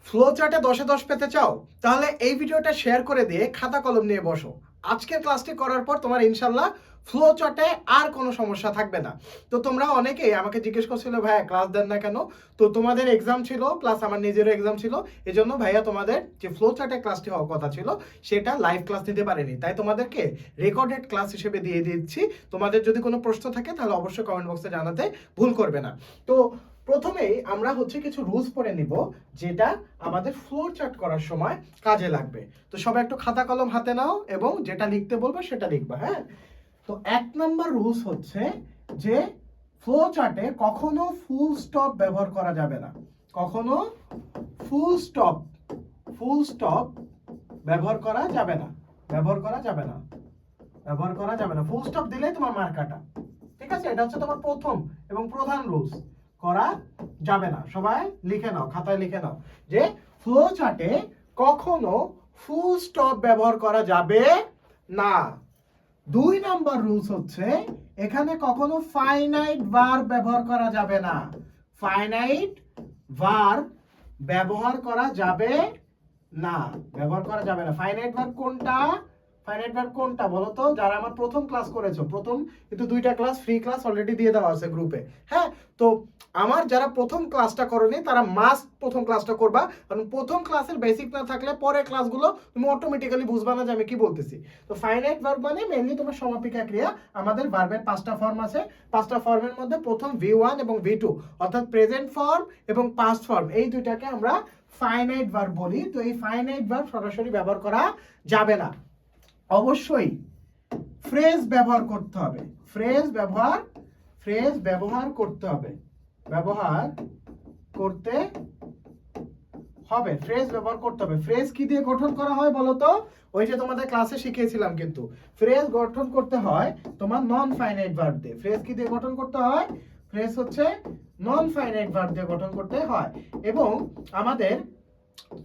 Flow চার্টে 10-এ 10 পেতে চাও? তাহলে এই ভিডিওটা শেয়ার করে দিয়ে খাতা কলম নিয়ে বসো। আজকের ক্লাসটি করার পর তোমার ইনশাল্লাহ ফ্লো চার্টে আর কোনো সমস্যা থাকবে না। তো তোমরা অনেকেই আমাকে জিজ্ঞেস করছিলে, ভাইয়া ক্লাস দেন না কেন? তো তোমাদের এক্সাম ছিল, প্লাস আমার নিজেরও এক্সাম ছিল। এজন্য ভাইয়া তোমাদের যে ফ্লো চার্টে ক্লাসটি হওয়ার কথা ছিল সেটা লাইভ ক্লাস দিতে পারেনি, তাই তোমাদেরকে রেকর্ডেড ক্লাস হিসেবে দিয়ে দিচ্ছি। তোমাদের যদি কোনো প্রশ্ন থাকে তাহলে অবশ্যই কমেন্ট বক্সে জানাতে ভুল করবে না। তো প্রথমেই আমরা কিছু রুলস পড়ে নিব, যেটা আমাদের ফ্লো চার্ট করার সময় কাজে লাগবে। তো সবাই একটু খাতা কলম হাতে নাও এবং যেটা লিখতে বলবো সেটা লিখবা। হ্যাঁ, তো 1 নাম্বার রুলস হচ্ছে যে ফ্লো চার্টে কখনো ফুল স্টপ ব্যবহার করা যাবে না। কখনো ফুল স্টপ ব্যবহার করা যাবে না। ব্যবহার করা যাবে না। ব্যবহার করা যাবে না। ফুল স্টপ দিলেই তোমার মার্ক কাটা। ঠিক আছে, এটা হচ্ছে তোমার প্রথম এবং প্রধান রুলস। করা যাবে না। সবাই লিখে নাও, খাতায় লিখে নাও যে ফ্লো চার্টে কখনো ফুল স্টপ ব্যবহার করা যাবে না। 2 নাম্বার রুলস হচ্ছে এখানে কখনো ফাইনাইট ভার্ব ব্যবহার করা যাবে না। ফাইনাইট ভার্ব ব্যবহার করা যাবে না। ব্যবহার করা যাবে না। ফাইনাইট ভার্ব কোনটা? ফাইনাইট ভার্ব কোনটা বলো তো? যারা আমার প্রথম ক্লাস করেছো, প্রথম কিন্তু 2টা ক্লাস ফ্রি ক্লাস অলরেডি দিয়ে দেওয়া আছে গ্রুপে। হ্যাঁ, তো আমার যারা প্রথম ক্লাসটা করোনি তারা মাস্ট প্রথম ক্লাসটা করবা, কারণ প্রথম ক্লাসের বেসিক না থাকলে পরের ক্লাসগুলো তুমি অটোমেটিক্যালি বুঝবা না যে আমি কি বলতেছি। তো ফাইনাইট ভার্ব মানে মেইনলি তোমার সমাপিকা ক্রিয়া। আমাদের ভার্বের 5টা ফর্ম আছে। 5টা ফর্মের মধ্যে প্রথম V1 এবং V2 অর্থাৎ প্রেজেন্ট ফর্ম এবং পাস্ট ফর্ম, এই দুইটাকে আমরা ফাইনাইট ভার্ব বলি। তো এই ফাইনাইট ভার্ব সরাসরি ব্যবহার করা যাবে না। অবশ্যই ফ্রেজ ব্যবহার করতে হবে। ফ্রেজ ব্যবহার করতে হবে। ব্যবহার করতে হবে। ফ্রেজ ব্যবহার করতে হবে। ফ্রেজ কি দিয়ে গঠন করা হয় বলো তো? ওই যে তোমাদের ক্লাসে শিখিয়েছিলাম, কিন্তু ফ্রেজ গঠন করতে হয় তোমার নন ফাইনাইট ভার্ব দিয়ে। ফ্রেজ কি দিয়ে গঠন করতে হয়? ফ্রেজ হচ্ছে নন ফাইনাইট ভার্ব দিয়ে গঠন করতে হয়। এবং আমাদের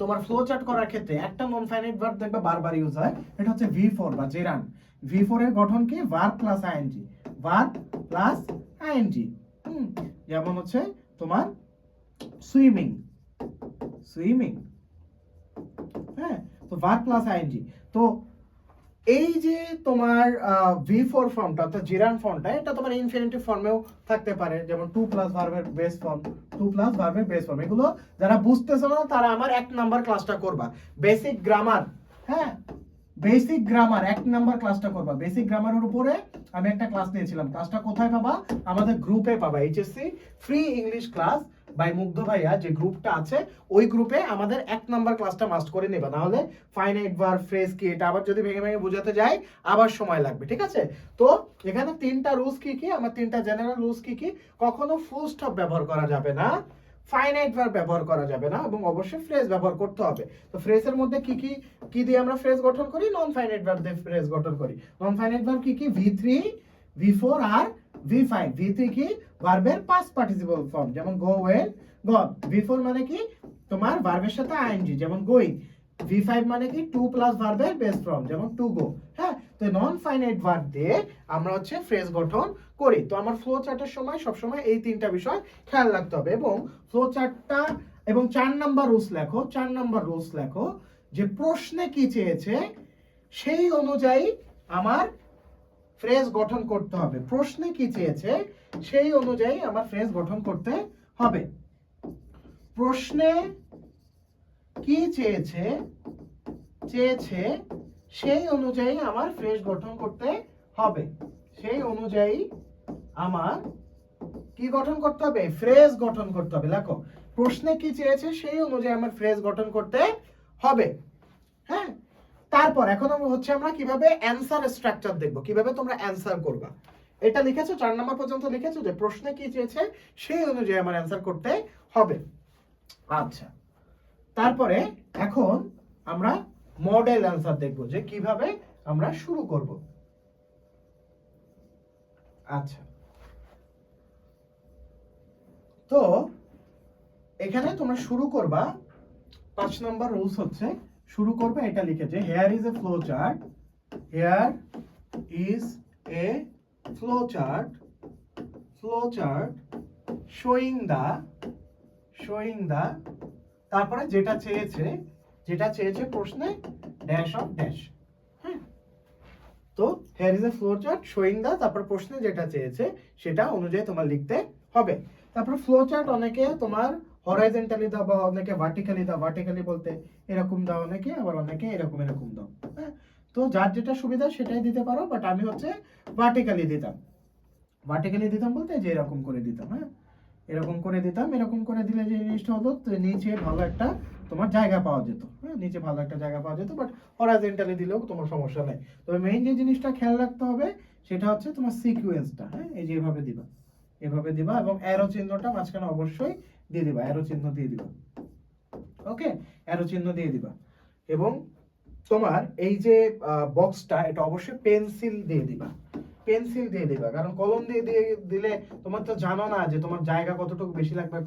তোমার ফ্লো চার্ট করার ক্ষেত্রে একটা নন ফাইনাইট ভার্ব দেখবে বারবার ইউজ হয়, এটা হচ্ছে V4 বা জেরান। V4 এর গঠন কি? Verb plus ING. Verb plus ING. যেমন হচ্ছে তোমার সুইমিং। হ্যাঁ, তো ভার্ব প্লাস আইএনজি। তো এই যে তোমার V4 ফর্মটা অর্থাৎ জিরান ফর্মটা, এটা তোমার ইনফিনিটিভ ফর্মেও থাকতে পারে, যেমন 2 প্লাস ভার্বের বেস ফর্ম। 2 প্লাস ভার্বের বেস ফর্ম, এগুলো যারা বুঝতেছো না তারা আমার 1 নাম্বার ক্লাসটা করবা, বেসিক গ্রামার। হ্যাঁ, বেসিক গ্রামার 1 নাম্বার ক্লাসটা করবা। বেসিক গ্রামারের উপরে আমি একটা ক্লাস নিয়েছিলাম। ক্লাসটা কোথায় পাবা? আমাদের গ্রুপে পাবা। HSC free English class by Mugdho ভাইয়া যে গ্রুপটা আছে, ওই গ্রুপে আমাদের 1 নাম্বার ক্লাসটা মাস্ট করে নেবা, না হলে ফাইনাইট ভার্ব ফ্রেজ কি এটা আবার যদি ভেঙে ভেঙে বোঝাতে যাই আবার সময় লাগবে। ঠিক আছে, তো এখানে 3টা রুলস কি কি? আমার 3টা জেনারেল রুলস কি কি? কখনো ফুল স্টপ ব্যবহার করা যাবে না, ফাইনাইট ভার্ব ব্যবহার করা যাবে না, এবং অবশ্যই ফ্রেজ ব্যবহার করতে হবে। তো ফ্রেজের মধ্যে কি কি কি দিয়ে আমরা ফ্রেজ গঠন করি? নন ফাইনাইট ভার্ব দিয়ে ফ্রেজ গঠন করি। নন ফাইনাইট ভার্ব কি কি? V3, V4 আর V5। V3 কি? ভার্বের পাস্ট পার্টিসিপল ফর্ম, যেমন গো, ওয়েন্ট, গন। V4 মানে কি? তোমার ভার্বের সাথে আইএনজি, যেমন গোইং। V5 মানে কি? 2 প্লাস ভার্বের বেস ফর্ম, যেমন টু গো। হ্যাঁ, তো নন ফাইনাইট ভার্ব দিয়ে আমরা ফ্রেজ গঠন করি। তো আমার ফ্লো চার্টের সময় সবসময় এই 3টা বিষয় খেয়াল রাখতে হবে। এবং ফ্লো চার্টটা এবং 4 নাম্বার রুলস লেখো। 4 নাম্বার রুলস লেখো যে প্রশ্নে কি চেয়েছে সেই অনুযায়ী আমার ফ্রেজ গঠন করতে হবে। প্রশ্নে কি চেয়েছে সেই অনুযায়ী আমার ফ্রেজ গঠন করতে হবে। প্রশ্নে কি চেয়েছে সেই অনুযায়ী আমার ফ্রেজ গঠন করতে হবে। সেই অনুযায়ী আমার কি গঠন করতে হবে? ফ্রেজ গঠন করতে হবে। লেখো, প্রশ্নে কি চেয়েছে সেই অনুযায়ী আমার ফ্রেজ গঠন করতে হবে। হ্যাঁ, তারপর এখন আমরা কিভাবে অ্যানসার স্ট্রাকচার দেখব, কিভাবে তোমরা অ্যানসার করবা। এটা লিখেছো 4 নাম্বার পর্যন্ত লিখেছো যে প্রশ্নে কি চেয়েছে সেই অনুযায়ী আমার অ্যানসার করতে হবে। আচ্ছা, তারপরে এখন আমরা মডেল অ্যানসার দেখব যে কিভাবে আমরা শুরু করব। আচ্ছা, তো এখানে তোমরা শুরু করবা। 5 নাম্বার রুলস হচ্ছে শুরু করবে এটা লিখে যে hair is a flow chart. Hair is a flow chart showing the তারপরে যেটা চেয়েছে প্রশ্নে ড্যাশ অফ ড্যাশ। হ্যাঁ, তো here is a flow chart showing the, তারপর প্রশ্নে যেটা চেয়েছে সেটা অনুযায়ী তোমার লিখতে হবে। তারপর ফ্লো চার্ট অনেকে তোমার হরাইজন্টালি দাও বা অনেকে ভার্টিক্যালি দাও, ভার্টিক্যালি বলতে এরকম দাও অনেকে, আবার অনেকে এরকম দাও। হ্যাঁ, তো যার যেটা সুবিধা সেটাই দিতে পারো, বাট আমি হচ্ছে ভার্টিক্যালি দিতাম। ভার্টিক্যালি দিতাম বলতে যে এরকম করে দিতাম। হ্যাঁ, এরকম করে দিতাম। এরকম করে দিলে যে জিনিসটা হতো, নিচে ভালো একটা তোমার জায়গা পাওয়া যেত। হ্যাঁ, নিচে ভালো একটা জায়গা পাওয়া যেত, বাট হরাইজন্টালি দিলেও তোমার সমস্যা নেই। তবে মেইন যে জিনিসটা খেয়াল রাখতে হবে সেটা হচ্ছে তোমার সিকোয়েন্সটা। হ্যাঁ, এই যে এভাবে দিবা, এভাবে দিবা, এবং অ্যারো চিহ্নটা মাঝখানে অবশ্যই দিয়ে দিবা, অ্যারো চিহ্ন দিয়ে দিবা। ওকে, অ্যারো চিহ্ন দিয়ে দিবা। এবং তোমার এই যে বক্সটা, এটা অবশ্যই পেন্সিল দিয়ে দিবা, পেন্সিল দিয়ে দিবা। কারণ কলম দিয়ে দিলে তোমার তো জানো না যে তোমার জায়গা কতটুকু বেশি লাগবে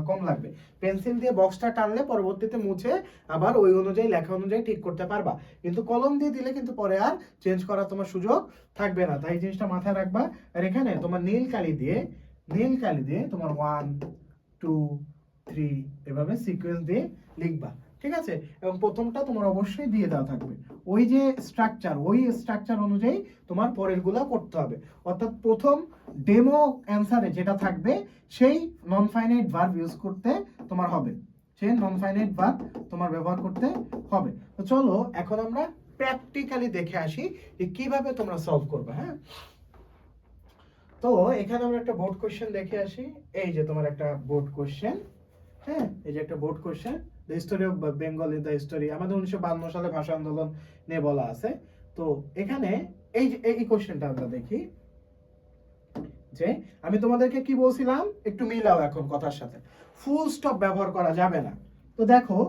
কম লাগবে। পেন্সিল দিয়ে বক্সটা টানলে পরবর্তীতে মুছে আবার ওই অনুযায়ী লেখা অনুযায়ী ঠিক করতে পারবা। কিন্তু কলম দিয়ে দিলে কিন্তু পরে আর চেঞ্জ করার তোমার সুযোগ থাকবে না। তাই জিনিসটা মাথায় রাখবা। আর এখানে তোমার নীল কালি দিয়ে তোমার 1 2 3 এভাবে সিকোয়েন্স দিয়ে লিখবা। ঠিক আছে, এবং প্রথমটা তোমার অবশ্যই দিয়ে দেওয়া থাকবে ওই যে স্ট্রাকচার অনুযায়ী তোমার পরেরগুলো করতে হবে। অর্থাৎ প্রথম ডেমো অ্যান্সারে যেটা থাকবে সেই নন ফাইনাইট ভার্ব ইউজ করতে তোমার হবে, সেই নন ফাইনাইট ভার্ব তোমার ব্যবহার করতে হবে। তো চলো এখন আমরা প্র্যাকটিক্যালি দেখে আসি যে কিভাবে তোমরা সলভ করবে। হ্যাঁ, তো এখানে আমরা একটা বোর্ড কোশ্চেন দেখে আসি। এই যে তোমার একটা বোর্ড কোশ্চেন। হ্যাঁ, এই যে একটা board question, the history of Bengal is the history, আমাদের 1952 সালে ভাষা আন্দোলন নিয়ে বলা আছে। তো এখানে এই যে এই কোশ্চেনটা আমরা দেখি যে আমি তোমাদেরকে কি বলছিলাম, একটু মিলাও এখন কথার সাথে। ফুল স্টপ ব্যবহার করা যাবে না। তো দেখো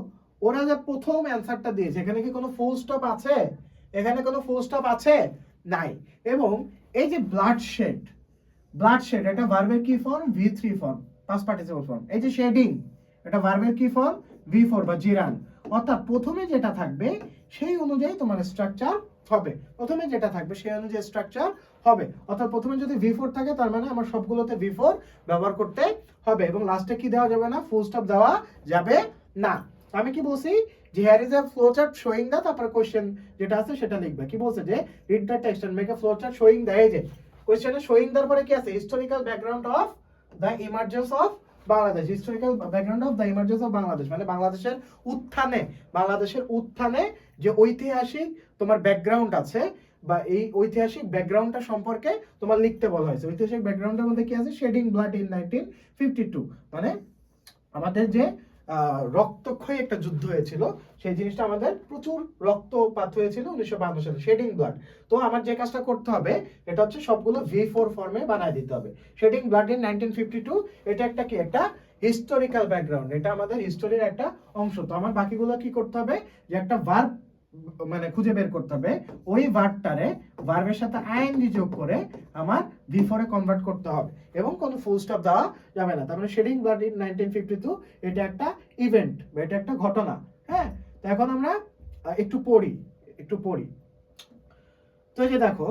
ওরা যে প্রথম অ্যানসারটা দিয়েছে, এখানে কি কোনো ফুল স্টপ আছে? এখানে কোনো ফুল স্টপ আছে? নাই। এবং এই যে ব্লাডশেড এটা ভার্বের কি form? V3 form, past participle form. এই যে শেডিং, এটা ভার্বের কি ফর্ম? V4 বা জিরান। অর্থাৎ প্রথমে যেটা থাকবে সেই অনুযায়ী তোমার স্ট্রাকচার হবে, প্রথমে যেটা থাকবে সেই অনুযায়ী স্ট্রাকচার হবে। অর্থাৎ প্রথমে যদি V4 থাকে তার মানে আমার সবগুলোতে V4 ব্যবহার করতে হবে, এবং লাস্টে কি দেওয়া যাবে না? ফুল স্টপ দেওয়া যাবে না। আমি কি বলছি যে here is a flow chart showing the, তারপর কোশ্চেন যেটা আছে সেটা লিখবে। কি বলছে যে read the text and make a flow chart showing the. এই যে কোশ্চেনে শোয়িং দার পরে কি আছে? Historical background of the emergence of Bangladesh. Historical background of the emergence of Bangladesh মানে বাংলাদেশের উত্থানে যে ঐতিহাসিক তোমার ব্যাকগ্রাউন্ড আছে বা এই ঐতিহাসিক ব্যাকগ্রাউন্ডটা সম্পর্কে তোমার লিখতে বলা হয়েছে। ঐতিহাসিক ব্যাকগ্রাউন্ডের মধ্যে কি আছে? শেডিং ব্লাড ইন 1952, মানে আমাদের যে রক্তক্ষয়ী একটা যুদ্ধ হয়েছিল, সেই জিনিসটা আমাদের প্রচুর রক্তপাত হয়েছিল 1952 সালে, শেডিং ব্লাড। তো আমার যে কাজটা করতে হবে এটা হচ্ছে সবগুলো V4 ফর্মে বানায় দিতে হবে। শেডিং ব্লাড ইন 1952, এটা একটা কি? একটা হিস্টোরিক্যাল ব্যাকগ্রাউন্ড, এটা আমাদের হিস্টোরির একটা অংশ। তো আমার বাকিগুলো কি করতে হবে যে একটা ভার্ব মানে খুঁজে বের করতে হবে, ওই ভার্বের সাথে আইএনজি যোগ করে আমার V4 এ কনভার্ট করতে হবে, এবং কোনো ফুল স্টপ দেওয়া যাবে না। তার মানে শেডিং ব্লাড ইন 1952 এটা একটা ইভেন্ট বা এটা একটা ঘটনা। হ্যাঁ, তো এখন আমরা একটু পড়ি। তো এই যে দেখো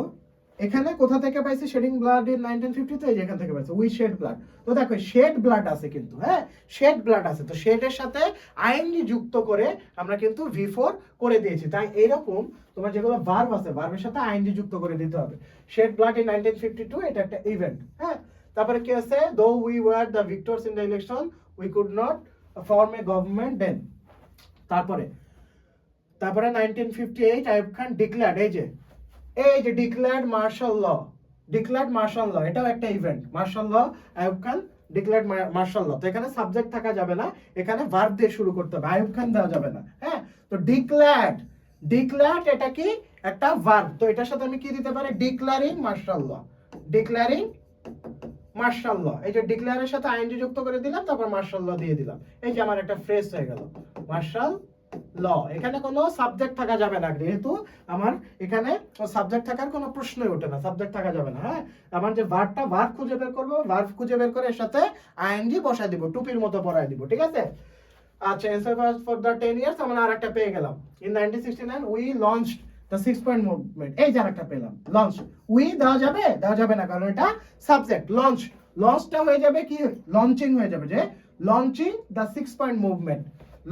এখানে কোথা থেকে পাইছি শেডিং ব্লাড ইন 1952, এই যে এখান থেকে পাইছি উই শেড ব্লাড। তো দেখো শেড ব্লাড আছে কিন্তু, হ্যাঁ শেড ব্লাড আছে, তো শেডের সাথে আইএনজি যুক্ত করে আমরা কিন্তু V4 করে দিয়েছি। তাই এইরকম তোমার যেগুলো ভার্ব আছে ভার্বের সাথে আইএনজি যুক্ত করে দিতে হবে। শেড ব্লাড ইন 1952 এটা একটা ইভেন্ট। হ্যাঁ, তারপরে কি আছে? Though we were the victors in the election we could not form a government then. তারপরে 1958 আইয়ুব খান ডিক্লেয়ার্ড, এই যে ডিক্লেয়ার্ড মার্শাল ল, এটাও একটা ইভেন্ট। মার্শাল ল, আইয়ুব খান ডিক্লেয়ার্ড মার্শাল ল। তো এখানে সাবজেক্ট থাকা যাবে না, এখানে ভার্ব দিয়ে শুরু করতে হবে, আইয়ুব খান দেওয়া যাবে না। হ্যাঁ, তো ডিক্লেয়ার্ড এটা কি? একটা ভার্ব। তো এটার সাথে আমি কি দিতে পারি? Declaring martial law. এই যে ডিক্লেয়ারের সাথে আইএনজি যুক্ত করে দিলাম, তারপর মার্শাল ল দিয়ে দিলাম। এই যে আমার একটা ফ্রেজ হয়ে গেল মার্শাল ল। এখানে কোনো সাবজেক্ট থাকা যাবে না, যেহেতু আমার এখানে সাবজেক্ট থাকার কোনো প্রশ্নই ওঠে না, সাবজেক্ট থাকা যাবে না। হ্যাঁ, আমার যে ভার্ব খুঁজে বের করবো, ভার্ব খুঁজে বের করে এর সাথে আইএনজি বসায় দিব, টুপির মতো পরায় দিব। ঠিক আছে, আচ্ছা অ্যানসার ফর দ্য 10 ইয়ার্স আমরা আরেকটা পেয়ে গেলাম। In 1969 we launched the 6 point movement. এই যে আরেকটা পেলাম, লঞ্চ। উই দেওয়া যাবে না, কারণ এটা সাবজেক্ট। লঞ্চটা হয়ে যাবে কি? লঞ্চিং হয়ে যাবে, যে launching the 6 point movement.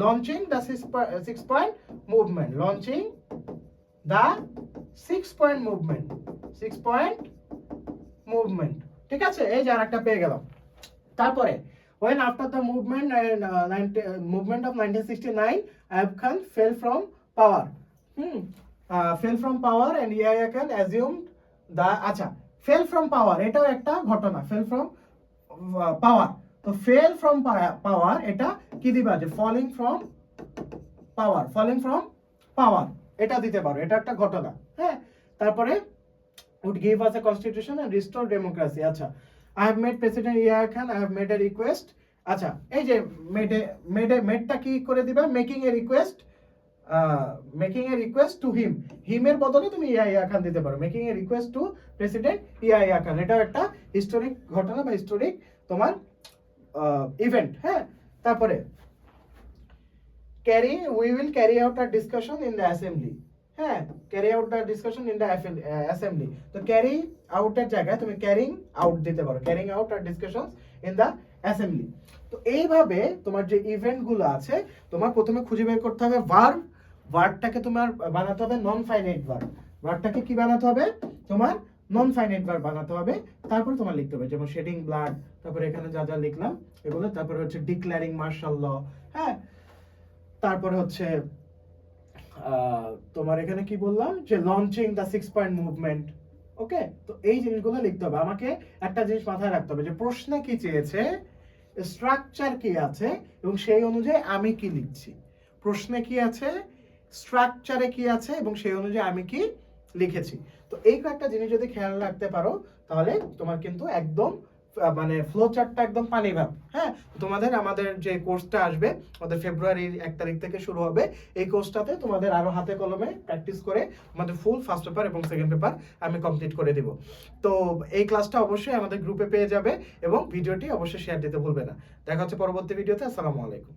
Launching the 6 point movement, launching the 6 point movement, 6 point movement. ঠিক আছে, এই যে আরেকটা পেয়ে গেলাম। তারপরে when after the movement movement of 1969 Ayub Khan fell from power, fell from power and Yahya Khan assumed the, আচ্ছা fell from power এটাও একটা ঘটনা, fell from power। তো fell from power এটা কি দিবা, যে falling from power, falling from power এটা দিতে পারো, এটা একটা ঘটনা। হ্যাঁ, তারপরে would give us a constitution and restore democracy। আচ্ছা, I have made President Yahya Khan, I have made a request। আচ্ছা, এই যে মেডটা কি করে দিবা, making a request, making a request to him, হিমের বদলে তুমি ইয়াহিয়া খান দিতে পারো, making a request to president Yahya Khan. এটাও একটা হিস্টোরিক ঘটনা বা হিস্টোরিক তোমার ইভেন্ট। হ্যাঁ, তারপরে we will carry out a discussion in the assembly। হ্যাঁ, carry out the discussion in the assembly। তো carry out এর জায়গায় তুমি carrying out দিতে পারো, carrying out our discussions in the assembly। তো এইভাবে তোমার যে ইভেন্ট গুলো আছে, তোমার প্রথমে খুঁজে বের করতে হবে ভার্ব, ভার্বটাকে তোমার বানাতে হবে নন ফাইনাইট ভার্ব, ভার্বটাকে কি বানাতে হবে, তোমার নন ফাইনাইট ভার্ব বানাতে হবে। তারপরে তোমার লিখতে হবে যেমন শেডিং ব্লাড, তারপরে এখানে যা যা লিখলাম এগুলো, তারপরে হচ্ছে ডিক্লেয়ারিং মার্শাল ল। হ্যাঁ, তারপরে হচ্ছে তোমার এখানে কি বললাম, যে লঞ্চিং দ্য 6 পয়েন্ট মুভমেন্ট। ওকে, তো এই জিনিসগুলো লিখতে হবে। আমাকে একটা জিনিস মাথায় রাখতে হবে যে প্রশ্নে কি চেয়েছে, স্ট্রাকচার কি আছে, এবং সেই অনুযায়ী আমি কি লিখছি। প্রশ্নে কি আছে, স্ট্রাকচারে কি আছে, এবং সেই অনুযায়ী আমি কি লিখেছি। তো এই কয়েকটা জিনিস যদি খেয়াল রাখতে পারো, তাহলে তোমার কিন্তু একদম মানে ফ্লো চার্টটা একদম পানি ভাব। হ্যাঁ, তোমাদের আমাদের যে কোর্সটা আসবে, আমাদের ফেব্রুয়ারির 1 তারিখ থেকে শুরু হবে। এই কোর্সটাতে তোমাদের আরো হাতে কলমে প্র্যাকটিস করে আমাদের ফুল ফার্স্ট পেপার এবং সেকেন্ড পেপার আমি কমপ্লিট করে দিব। তো এই ক্লাসটা অবশ্যই আমাদের গ্রুপে পেয়ে যাবে এবং ভিডিওটি অবশ্যই শেয়ার দিতে ভুলবে না। দেখা হচ্ছে পরবর্তী ভিডিওতে। আসসালামু আলাইকুম।